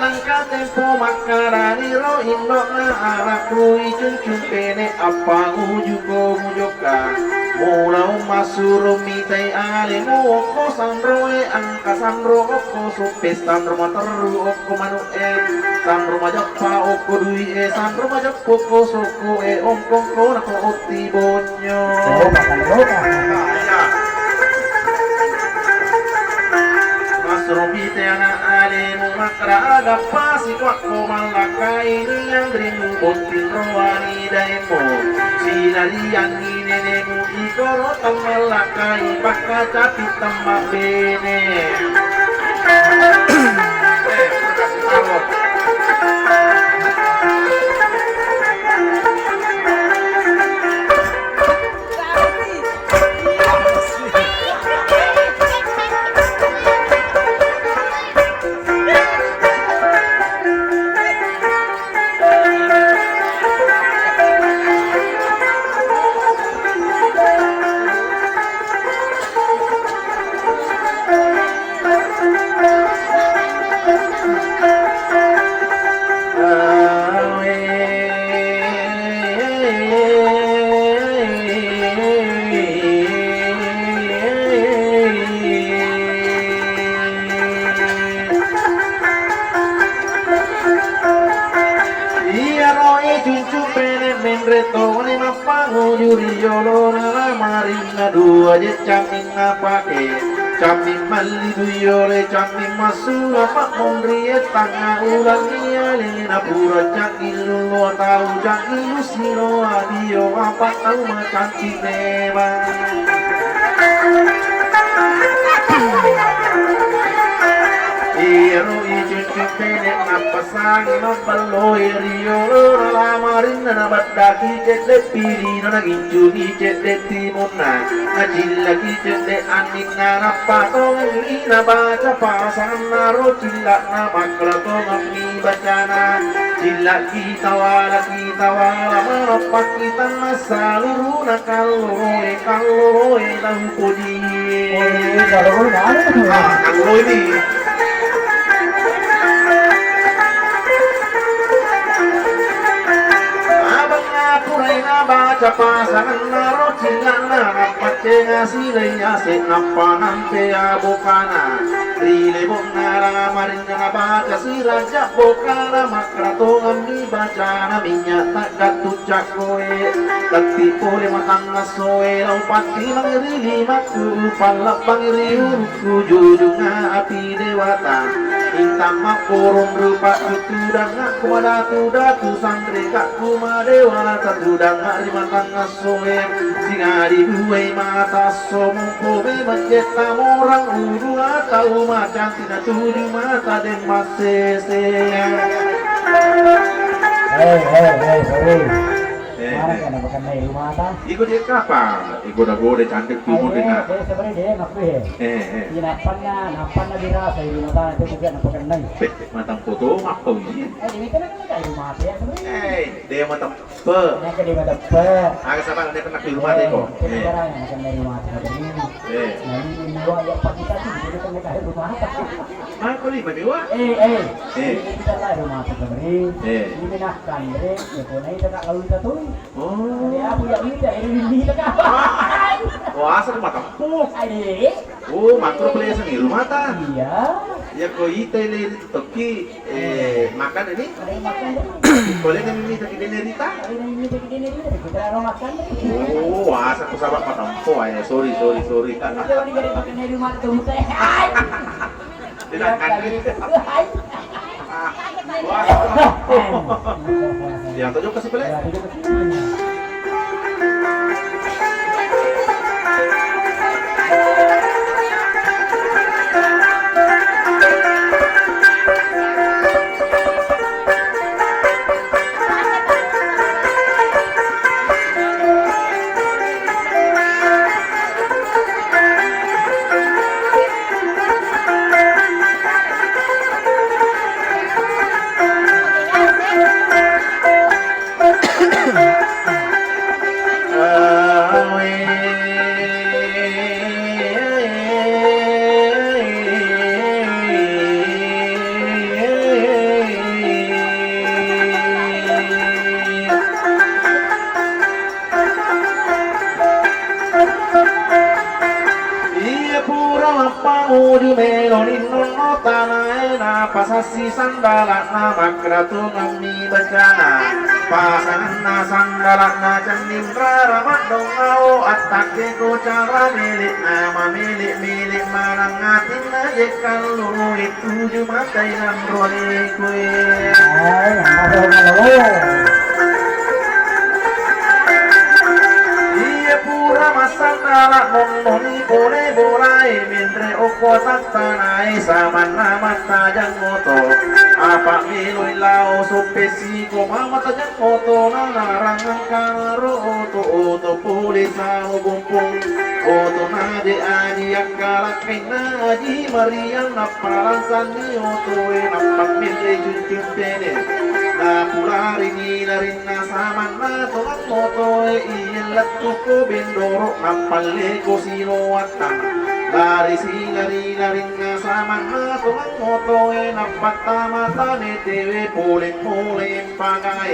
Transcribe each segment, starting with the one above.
nangka tempo makarani ro indo na araku ijun cumpene apa ujuko mujoka Murau masuro mitai ale mo oko sanroe angka sanro oko supes sanro materu oko manu sanro majapa oko dui sanro majap oko soko ongkong ko nako oti bonyo Masrobite anak alemu makra agak pasi kwakko malaka ini yang dringu bontin roani daemo sinalian ini nenemu ikoro tang malaka ibaka capit tambah bene dua je camin ngapake camin mali duyore camin masu apa mondrie tanga ulang ia lena pura cakilu lo tahu cakilu sino adio apa tahu macan cinema Iro ijun cupene napasang mapaloi rio lamarin na badaki cete piri na ginju ni cete timuna ngajilla ki cete anin na napatong ina baca pasangan naro cilla na maklato ngami bacana cilla kita wala marapak kita masaluru na kaloroe tahu podi kaloroe ini baca pasangan naro cilana apa cenga silenya senapa nampe abokana rile bongara maringa baca siraja bokana makrato ngami baca naminya tak gatu cakoe tapi pole matang soe lau pati mangiri maku palak pangiri uruku jujunga api dewata Intang makurung rupa tutudang aku datu santri kaku madewa tutudang lima tangga soe singa di dua mata somongko memeceta orang uru atau macan tina tujuh mata dan masese Mana kan bukan dari rumah ta? Ikut dia kapal, ikut aku dia cantik timur dengan. Sebenarnya dia ngapain? Di napan na bira sa rumah ta itu juga nampakan nai. Matang foto apa ini? Ini kan dari rumah ya sebenarnya. Dia matang pe. Yang kedua matang pe. Agak sabar dia kena di rumah dia kok. Sekarang yang akan dari rumah ta ini. Nanti ini dua ya pak kita sih jadi kan dari rumah ta. Kau lima dewa? Kita lah rumah ta sebenarnya. Ini nak kan deh, ya pun ini tak lalu kita tuh. Oh. Dia punya ide ini tak. Wah, asal matang po. Ade. Oh, makro play sendiri rumah ta. Iya. Ya kau ite le toki makan ini? Ada yang makan deh. Boleh kami minta kita nerita? Ada yang minta kita orang makan deh. Oh, asal aku sabar matang po ay. Sorry. Kita lagi dari makan dari rumah tuh teh. Tidak kan ini. Wah. Yang tujuh ke sebelah. Udi melonin nono tanah pasasi sandalan makratu ngami bencana pasangan na sandalan na canim rara mandong au atake ko cara milik nama milik marangatin na jekan lulit tujuh matai nan roli kue pura masandala nonni bole bolai mentre oko tantanai samana mata jang moto apa miloi lao supesi ko mama tajang moto narangang karo oto polisa gumpung oto nade aji akala kaina aji mariang napalang sandi oto napak milai junjung pene na pulari ni larin na samana tomat moto iyalat tuko bendoro nampalle ko silawatan lari larin nga sama nga tulang moto napagtamata ni tewe puling pagay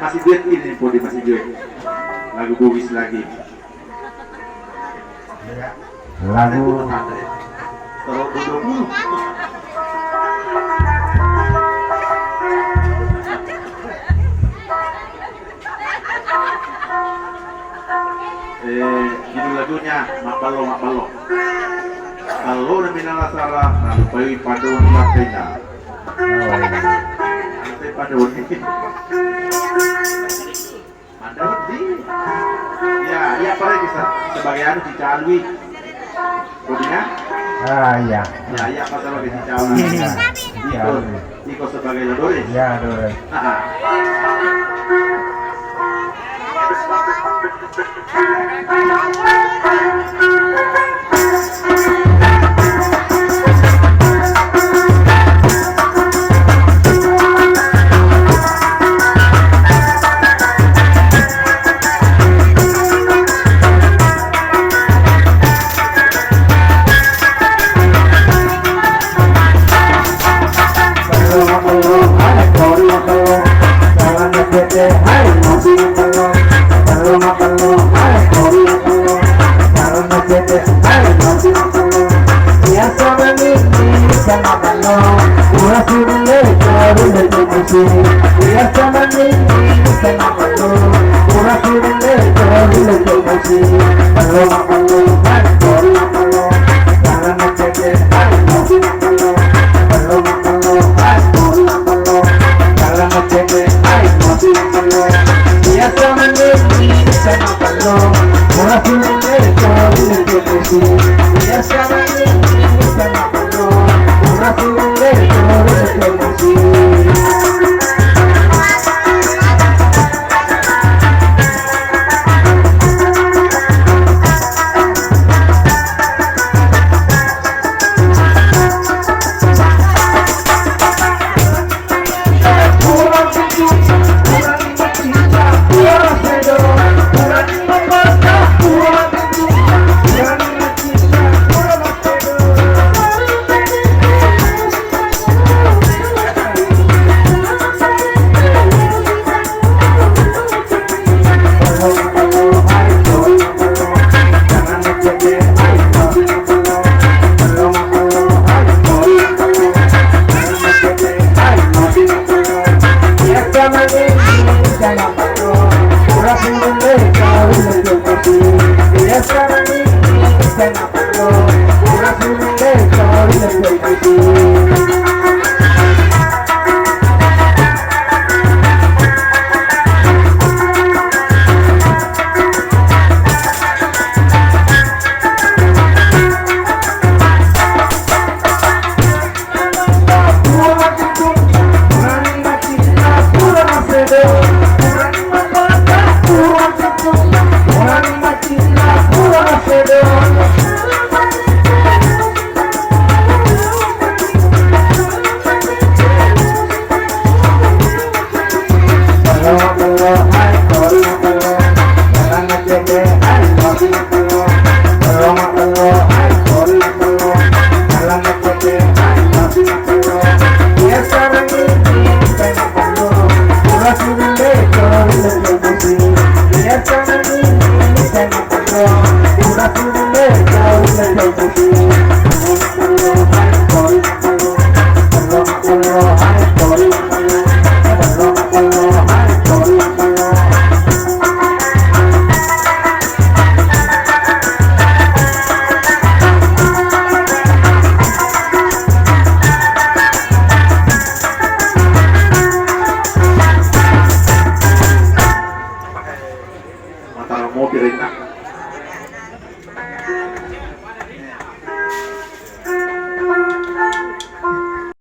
masih duet ini Podi masih duet lagu Bugis lagi lagu terus dulu judul lagunya Mapalo kalau na minalasara nalupayo'y padoon natin na nanti padoon Mandawat di ya pare bisa sebagai anu di Calwi Bodinya iya ya masalah di Calwi Iko sebagai Lodore ya Lodore Jangan perlu, kurang sulit, sorry,